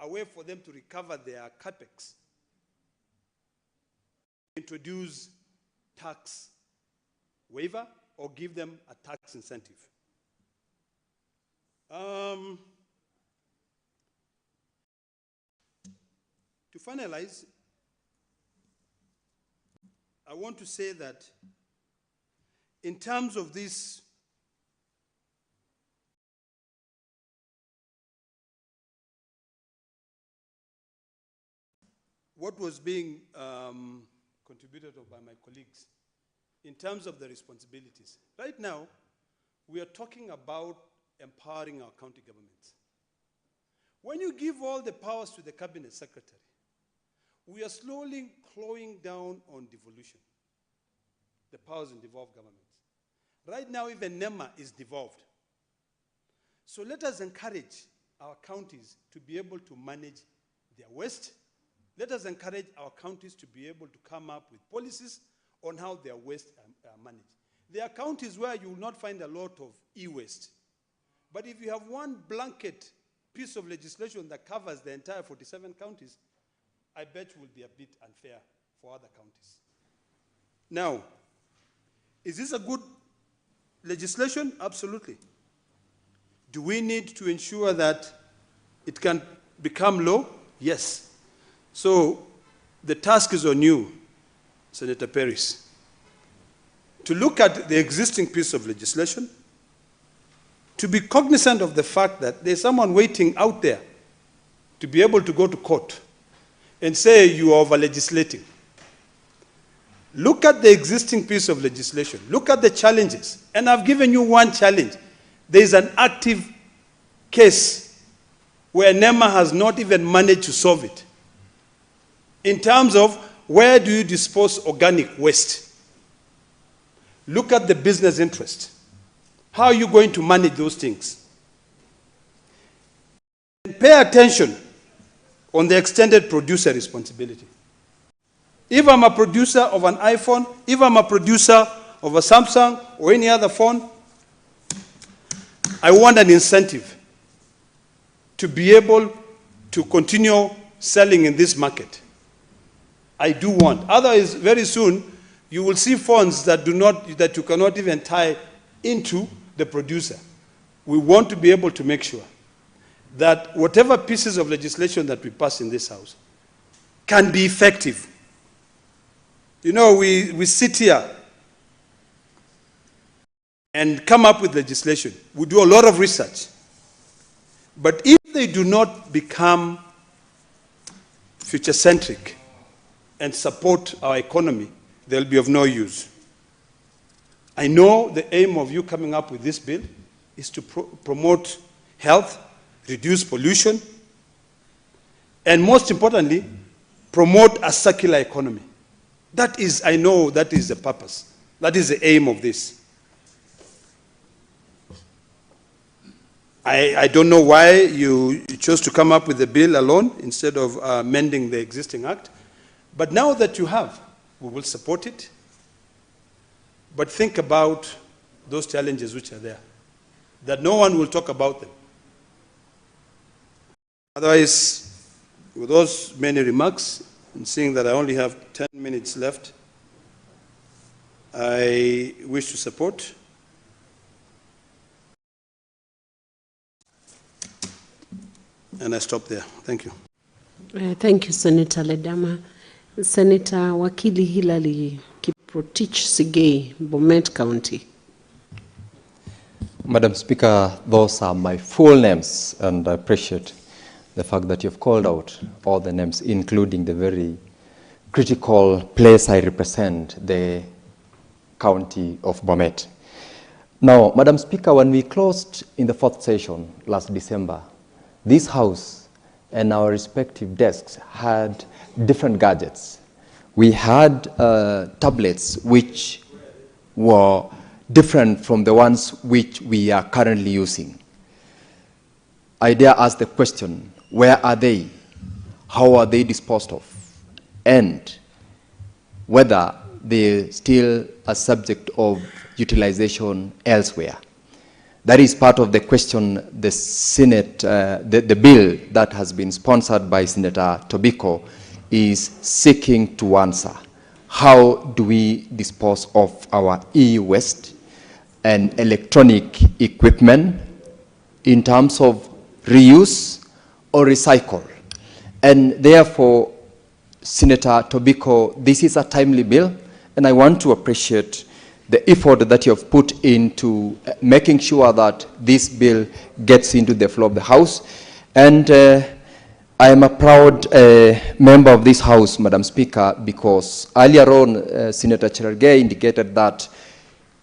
a way for them to recover their capex, introduce tax waiver or give them a tax incentive. To finalize, I want to say that in terms of this what was being contributed by my colleagues, in terms of the responsibilities. Right now, we are talking about empowering our county governments. When you give all the powers to the cabinet secretary, we are slowly clawing down on devolution, the powers in devolved governments. Right now, even NEMA is devolved. So let us encourage our counties to be able to manage their waste. Let us encourage our counties to be able to come up with policies on how their waste are managed. There are counties where you will not find a lot of e-waste. But if you have one blanket piece of legislation that covers the entire 47 counties, I bet it will be a bit unfair for other counties. Now, is this a good legislation? Absolutely. Do we need to ensure that it can become law? Yes. So the task is on you, Senator Paris, to look at the existing piece of legislation, to be cognizant of the fact that there's someone waiting out there to be able to go to court and say you are over-legislating. Look at the existing piece of legislation. Look at the challenges. And I've given you one challenge. There is an active case where NEMA has not even managed to solve it. In terms of where do you dispose organic waste? Look at the business interest. How are you going to manage those things? And pay attention on the extended producer responsibility. If I'm a producer of an iPhone, if I'm a producer of a Samsung or any other phone, I want an incentive to be able to continue selling in this market. I do want. Otherwise, very soon, you will see phones that you cannot even tie into the producer. We want to be able to make sure that whatever pieces of legislation that we pass in this house can be effective. You know, we sit here and come up with legislation. We do a lot of research. But if they do not become future-centric and support our economy, they'll be of no use. I know the aim of you coming up with this bill is to promote health, reduce pollution, and most importantly, promote a circular economy. That is, I know that is the purpose. That is the aim of this. I don't know why you chose to come up with the bill alone instead of amending the existing act. But now that you have, we will support it. But think about those challenges which are there, that no one will talk about them. Otherwise, with those many remarks, and seeing that I only have 10 minutes left, I wish to support. And I stop there. Thank you. Thank you, Senator Ledama. Senator Wakili Hilali Kiprotich Sigei, Bomet County. Madam Speaker, those are my full names, and I appreciate the fact that you've called out all the names, including the very critical place I represent, the county of Bomet. Now, Madam Speaker, when we closed in the 4th session last December, this House and our respective desks had different gadgets. We had tablets which were different from the ones which we are currently using. I dare ask the question, where are they? How are they disposed of? And whether they still are subject of utilization elsewhere. That is part of the question the Senate, the bill that has been sponsored by Senator Tobiko is seeking to answer. How do we dispose of our e-waste and electronic equipment in terms of reuse or recycle? And therefore, Senator Tobiko, this is a timely bill, and I want to appreciate the effort that you have put into making sure that this bill gets into the floor of the House. And I am a proud member of this House, Madam Speaker, because earlier on, Senator Cherargei indicated that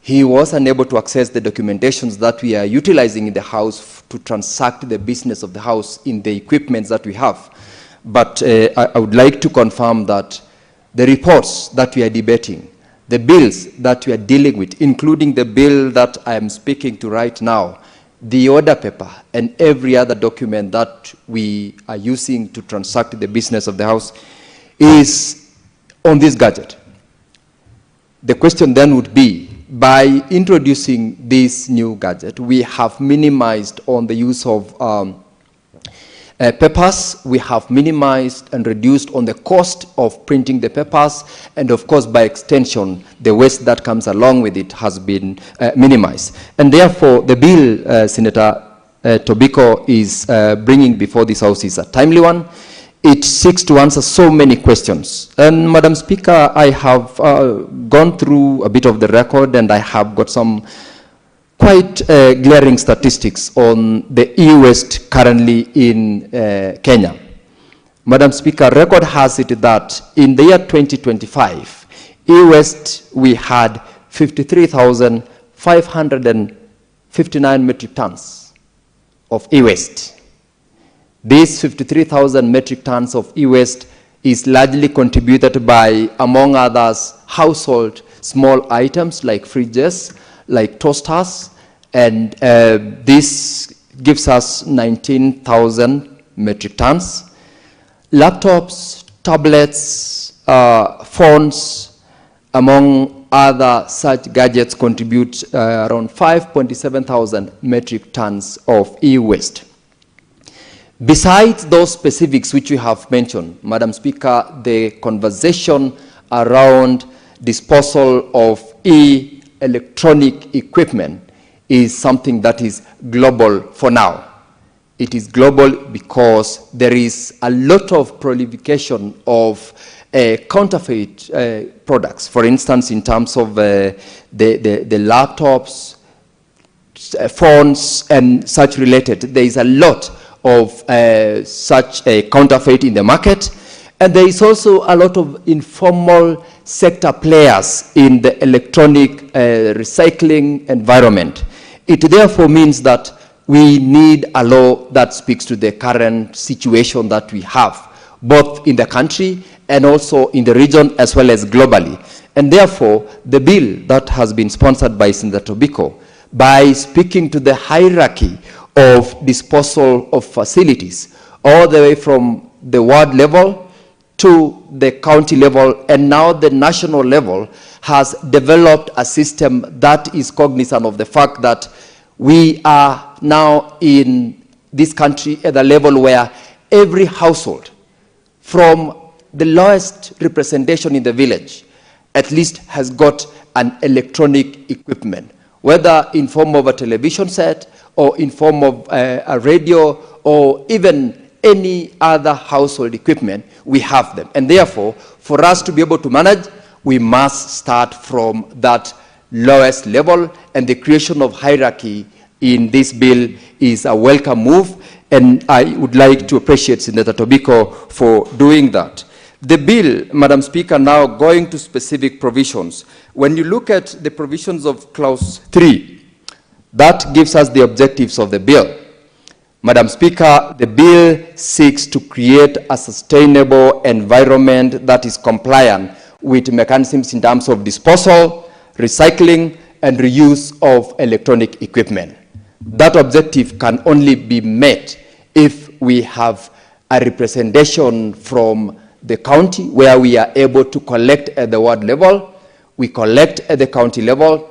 he was unable to access the documentations that we are utilizing in the House to transact the business of the House in the equipment that we have. But I would like to confirm that the reports that we are debating, the bills that we are dealing with, including the bill that I am speaking to right now, the order paper, and every other document that we are using to transact the business of the House is on this gadget. The question then would be, by introducing this new gadget, we have minimized on the use of papers, we have minimized and reduced on the cost of printing the papers, and of course, by extension, the waste that comes along with it has been minimized. And therefore, the bill Senator Tobiko is bringing before this House is a timely one. It seeks to answer so many questions. And Madam Speaker, I have gone through a bit of the record, and I have got some quite glaring statistics on the e-waste currently in Kenya. Madam Speaker, record has it that in the year 2025, e-waste, we had 53,559 metric tons of e-waste. These 53,000 metric tons of e-waste is largely contributed by, among others, household small items like fridges, like toasters, and this gives us 19,000 metric tons. Laptops, tablets, phones, among other such gadgets contribute around 5.7 thousand metric tons of e-waste. Besides those specifics which we have mentioned, Madam Speaker, the conversation around disposal of electronic equipment is something that is global for now. It is global because there is a lot of proliferation of counterfeit products. For instance, in terms of the laptops, phones, and such related, there is a lot of such a counterfeit in the market. And there is also a lot of informal sector players in the electronic recycling environment. It therefore means that we need a law that speaks to the current situation that we have, both in the country and also in the region as well as globally. And therefore, the bill that has been sponsored by Senator Tobiko, by speaking to the hierarchy of disposal of facilities, all the way from the ward level to the county level and now the national level, has developed a system that is cognizant of the fact that we are now in this country at a level where every household, from the lowest representation in the village, at least has got an electronic equipment, whether in form of a television set or in form of a radio or even any other household equipment, we have them. And therefore, for us to be able to manage, we must start from that lowest level, and the creation of hierarchy in this bill is a welcome move, and I would like to appreciate Senator Tobiko for doing that. The bill, Madam Speaker, now going to specific provisions. When you look at the provisions of Clause 3, that gives us the objectives of the bill. Madam Speaker, the bill seeks to create a sustainable environment that is compliant with mechanisms in terms of disposal, recycling, and reuse of electronic equipment. That objective can only be met if we have a representation from the county where we are able to collect at the ward level, we collect at the county level,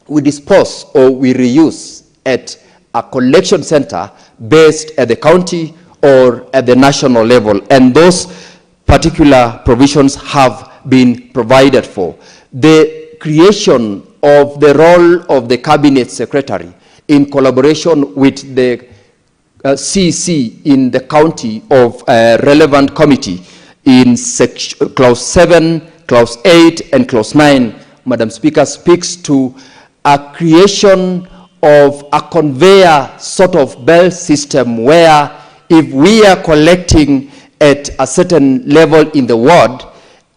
we dispose or we reuse at a collection center based at the county or at the national level. And those particular provisions have been provided for. The creation of the role of the cabinet secretary in collaboration with the CC in the county of relevant committee in clause 7, clause 8, and clause 9, Madam Speaker, speaks to a creation of a conveyor sort of belt system where if we are collecting at a certain level in the ward,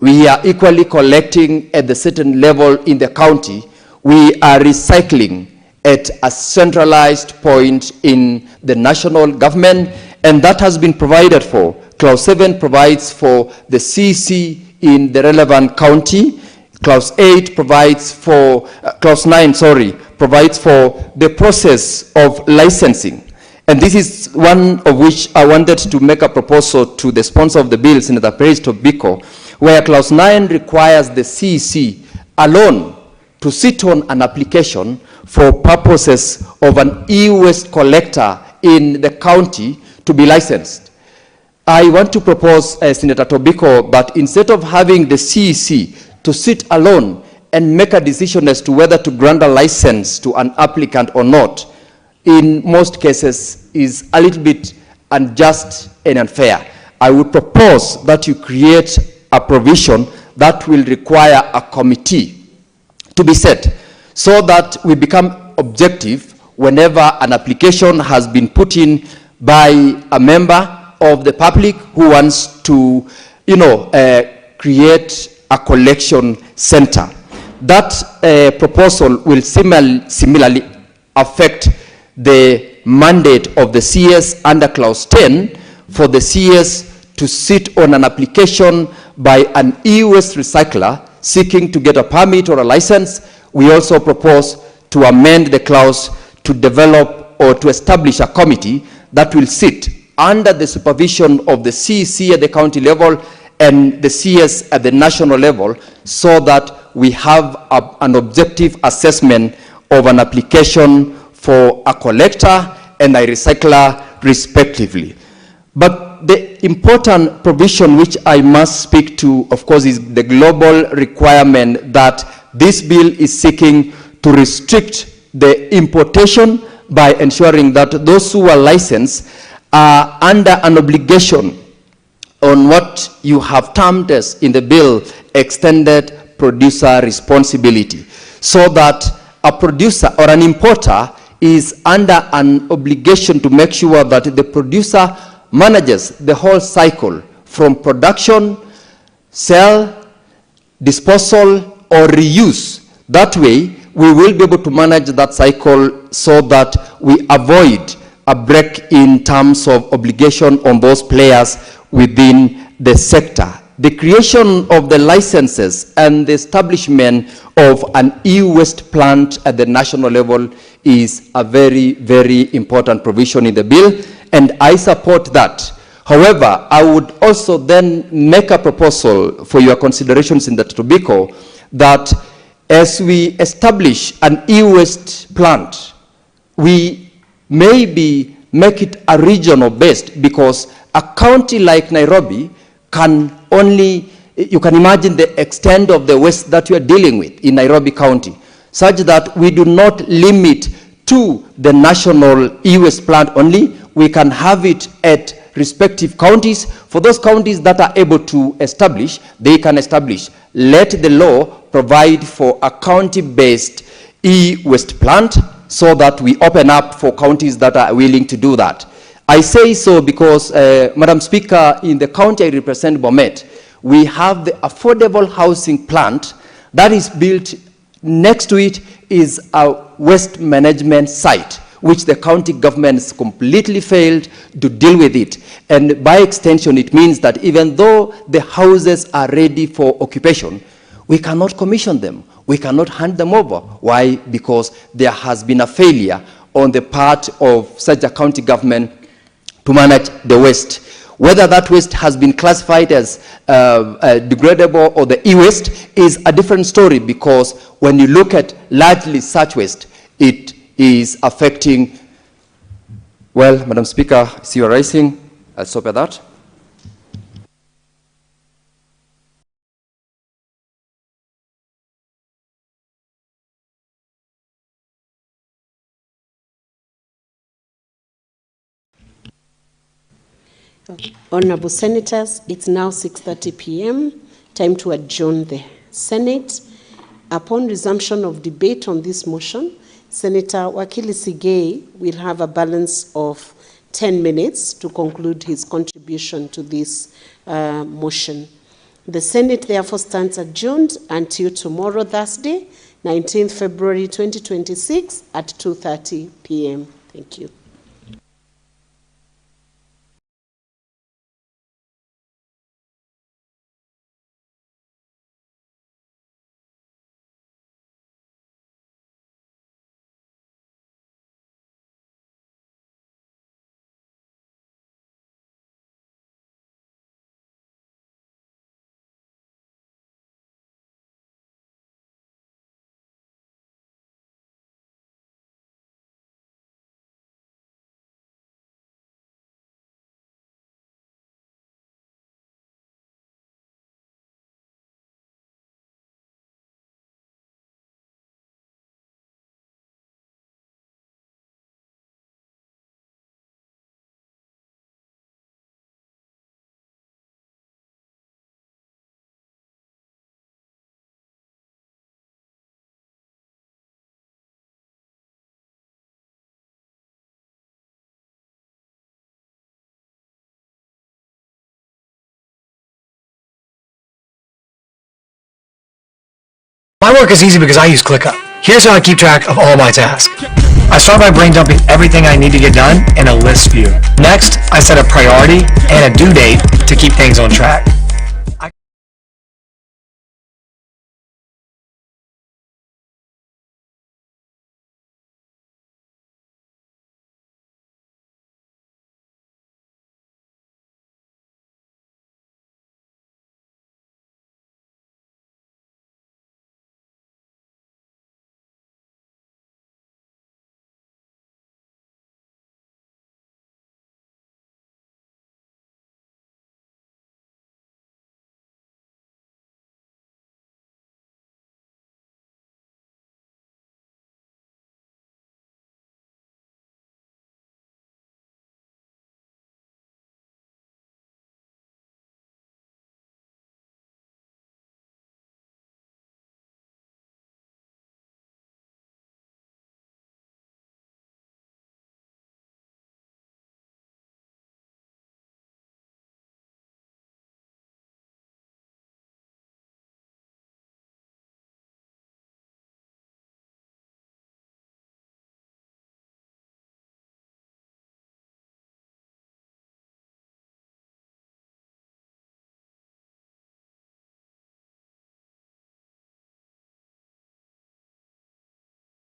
we are equally collecting at the certain level in the county, we are recycling at a centralized point in the national government, and that has been provided for. Clause 7 provides for the CC in the relevant county. Clause 8 provides for, clause 9, sorry, provides for the process of licensing. And this is one of which I wanted to make a proposal to the sponsor of the bill, Senator Perez Tobiko, where clause 9 requires the CC alone to sit on an application for purposes of an e-waste collector in the county to be licensed. I want to propose, Senator Tobiko, that instead of having the CEC to sit alone and make a decision as to whether to grant a license to an applicant or not, in most cases is a little bit unjust and unfair. I would propose that you create a provision that will require a committee to be set so that we become objective whenever an application has been put in by a member of the public who wants to, create a collection center. That proposal will similarly affect the mandate of the CS under clause 10 for the CS to sit on an application by an e-waste recycler seeking to get a permit or a license. We also propose to amend the clause to develop or to establish a committee that will sit under the supervision of the CEC at the county level and the CS at the national level, so that we have an objective assessment of an application for a collector and a recycler respectively. But the important provision which I must speak to, of course, is the global requirement that this bill is seeking to restrict the importation by ensuring that those who are licensed are under an obligation on what you have termed as in the bill extended producer responsibility, so that a producer or an importer is under an obligation to make sure that the producer manages the whole cycle from production, sale, disposal, or reuse. That way, we will be able to manage that cycle so that we avoid a break in terms of obligation on those players within the sector. The creation of the licenses and the establishment of an e-waste plant at the national level is a very, very important provision in the bill, and I support that. However, I would also then make a proposal for your considerations in the Tobiko that as we establish an e-waste plant, we maybe make it a regional based, because a county like Nairobi can only, you can imagine the extent of the waste that we are dealing with in Nairobi County, such that we do not limit to the national e-waste plant only. We can have it at respective counties. For those counties that are able to establish, they can establish. Let the law provide for a county-based e-waste plant so that we open up for counties that are willing to do that. I say so because, Madam Speaker, in the county I represent, Bomet, we have the affordable housing plant that is built. Next to it is a waste management site, which the county governments completely failed to deal with it. And by extension, it means that even though the houses are ready for occupation, we cannot commission them. We cannot hand them over. Why? Because there has been a failure on the part of such a county government to manage the waste. Whether that waste has been classified as degradable or the e-waste is a different story, because when you look at largely such waste, it is affecting, well, Madam Speaker, I see you are rising. I'll stop at that. Honorable Senators, it's now 6:30 p.m. Time to adjourn the Senate. Upon resumption of debate on this motion, Senator Wakili Sigei will have a balance of 10 minutes to conclude his contribution to this motion. The Senate therefore stands adjourned until tomorrow, Thursday, 19th February 2026 at 2:30 p.m. Thank you. My work is easy because I use ClickUp. Here's how I keep track of all my tasks. I start by brain dumping everything I need to get done in a list view. Next, I set a priority and a due date to keep things on track.